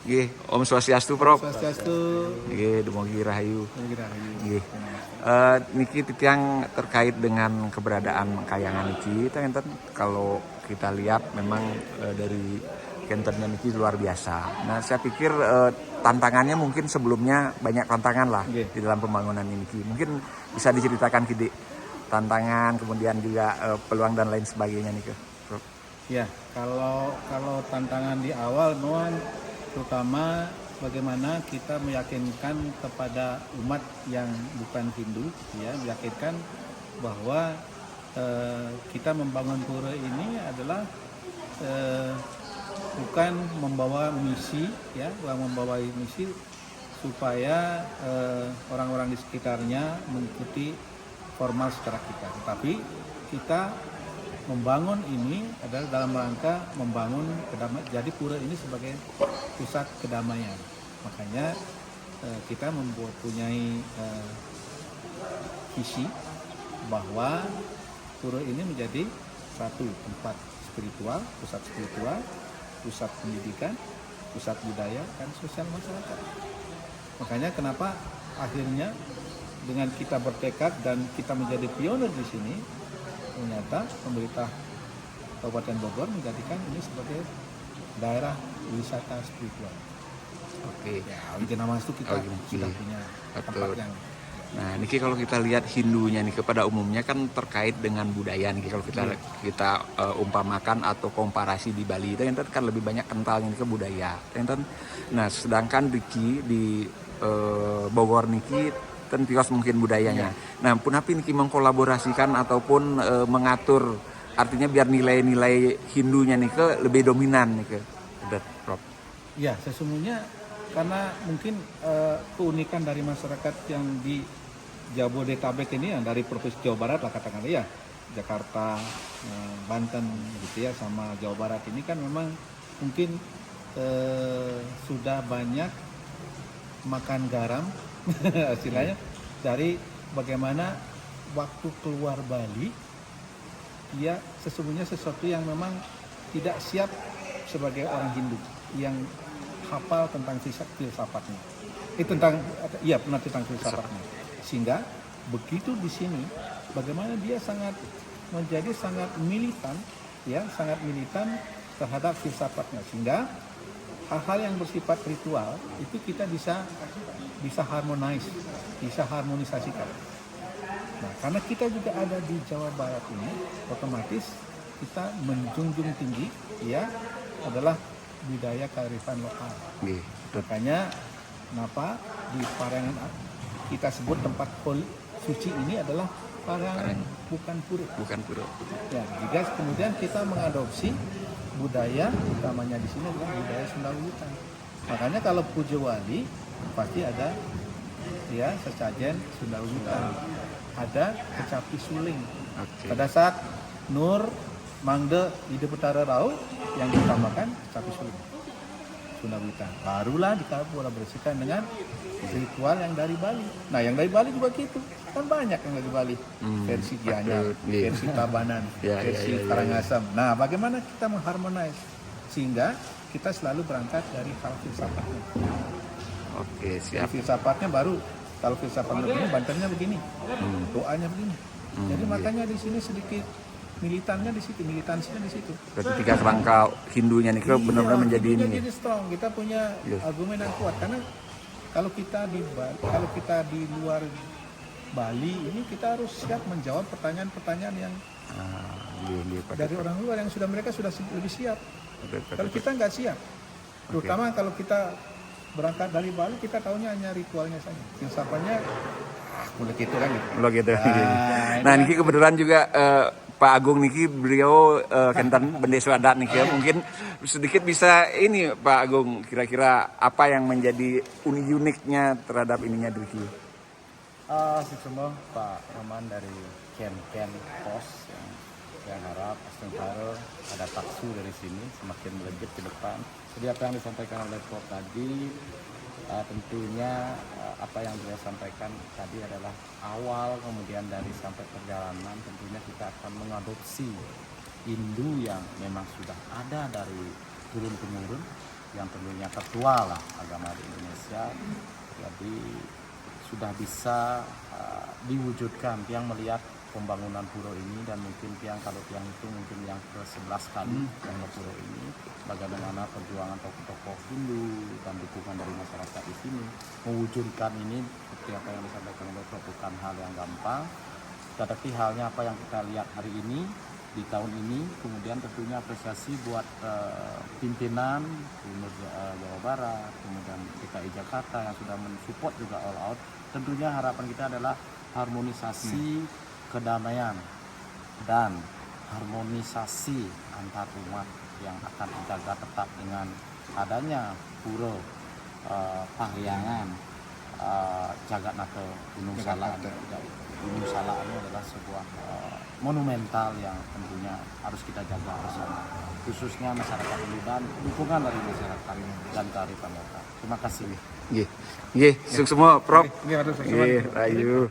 Nggih, Om Swastiastu, Prof. Swastiastu. Nggih, Dumugi Rahayu. Rahayu. Nggih. Niki titiang terkait dengan keberadaan kayangan niki, enten kalau kita lihat memang dari kentennya niki luar biasa. Nah, saya pikir tantangannya mungkin sebelumnya banyak tantangan lah di dalam pembangunan niki. Mungkin bisa diceritakan Kidi tantangan, kemudian juga peluang dan lain sebagainya nih, Prof. Ya, kalau tantangan di awal memang terutama bagaimana kita meyakinkan kepada umat yang bukan Hindu, ya, meyakinkan bahwa kita membangun pura ini adalah bukan membawa misi, ya, membawa misi supaya orang-orang di sekitarnya mengikuti formal secara kita, tetapi kita membangun ini adalah dalam rangka membangun kedamaian. Jadi pura ini sebagai pusat kedamaian. Makanya kita mempunyai visi bahwa pura ini menjadi satu tempat spiritual, pusat pendidikan, pusat budaya dan sosial masyarakat. Makanya kenapa akhirnya dengan kita bertekad dan kita menjadi pionir di sini, ternyata pemerintah Kabupaten Bogor menjadikan ini sebagai daerah wisata spiritual. Oke. Ya, itu nama itu kita sudah punya tempat yang. Nah, niki kalau kita lihat Hindunya nih pada umumnya kan terkait dengan budaya nih. Kalau kita umpamakan atau komparasi di Bali itu kan lebih banyak kentalnya ke budaya. Nah, sedangkan di Bogor niki tios mungkin budayanya. Nah, pun api niki mengkolaborasikan ataupun mengatur artinya biar nilai-nilai Hindunya nih ke lebih dominan nih ke, Prof. Ya, sesungguhnya karena mungkin keunikan dari masyarakat yang di Jabodetabek ini, yang dari Provinsi Jawa Barat lah katakanlah ya, Jakarta, Banten gitu ya, sama Jawa Barat ini kan memang mungkin sudah banyak makan garam istilahnya dari bagaimana waktu keluar Bali, dia sesungguhnya sesuatu yang memang tidak siap sebagai orang Hindu yang hafal tentang filsafatnya. Tentang filsafatnya. Sehingga begitu di sini bagaimana dia menjadi sangat militan, ya, sangat militan terhadap filsafatnya, sehingga hal-hal yang bersifat ritual itu kita bisa harmonisasikan. Nah, karena kita juga ada di Jawa Barat ini, otomatis kita menjunjung tinggi, ya, adalah budaya kearifan lokal. Makanya kenapa di Parayangan kita sebut tempat suci ini adalah Parayangan, bukan pura. Ya, jika kemudian kita mengadopsi budaya utamanya di sini adalah budaya Sunda Wiwitan. Makanya kalau puja wali pasti ada, ya, sesajen Sunda Wiwitan, ada kecapi suling. Pada saat Nur Mangde Ide Betara Rau yang ditambahkan kecapi suling Sunda Wiwitan, barulah dikolaborasikan dengan ritual yang dari Bali. Nah, yang dari Bali juga gitu, kan banyak yang dari Bali, versi Gianyar, versi Tabanan, versi Karangasem. Nah, bagaimana kita mengharmonize sehingga kita selalu berangkat dari hal filsafatnya. Oke, siap. Dari filsafatnya baru, kalau filsafatnya begini, banternya begini, doanya begini. Jadi makanya di sini sedikit militannya di situ, militansinya di situ. Ketika kerangka Hindunya nih benar-benar menjadi ini. Jadi strong, kita punya argumen yang kuat karena kalau kita di luar Bali ini kita harus siap menjawab pertanyaan-pertanyaan yang dari orang luar yang mereka sudah lebih siap. Kalau kita nggak siap, terutama kalau kita berangkat dari Bali, kita tahunya hanya ritualnya saja, filsafatnya boleh gitu kan? Gitu. Nah, ini kebetulan juga Pak Agung niki beliau kentan Bendesa adat niki ya. Mungkin sedikit bisa ini Pak Agung, kira-kira apa yang menjadi uniknya terhadap ininya Diki? Semua Pak Roman dari Ken Pos yang harap Astagfirullah ada taksu dari sini semakin melejit ke depan. Jadi apa yang disampaikan oleh Prof tadi tentunya apa yang beliau sampaikan tadi adalah awal, kemudian dari sampai perjalanan tentunya kita akan mengadopsi Hindu yang memang sudah ada dari turun-temurun, yang tentunya tertua lah agama di Indonesia. Jadi sudah bisa diwujudkan. Tiang melihat pembangunan pura ini, dan mungkin kalau tiang itu mungkin yang ke-11 kali yang ke pura ini, bagaimana perjuangan tokoh-tokoh Hindu dan dukungan dari masyarakat di sini mewujudkan ini. Seperti apa yang disampaikan oleh Prof, bukan hal yang gampang, tetapi halnya apa yang kita lihat hari ini di tahun ini. Kemudian tentunya apresiasi buat pimpinan Gubernur Jawa Barat, kemudian DKI Jakarta yang sudah mensupport juga all out. Tentunya harapan kita adalah harmonisasi kedamaian dan harmonisasi antar umat yang akan dijaga tetap dengan adanya pura Pahyangan Jagat Nata Gunung Salak. Gunung Salak ini adalah sebuah monumental yang tentunya harus kita jaga bersama, khususnya masyarakat Hindu dan dukungan dari masyarakat dan kearifan lokal. Terima kasih. Nggih, sukses semua Prof. Ini harus Nggih, ayo.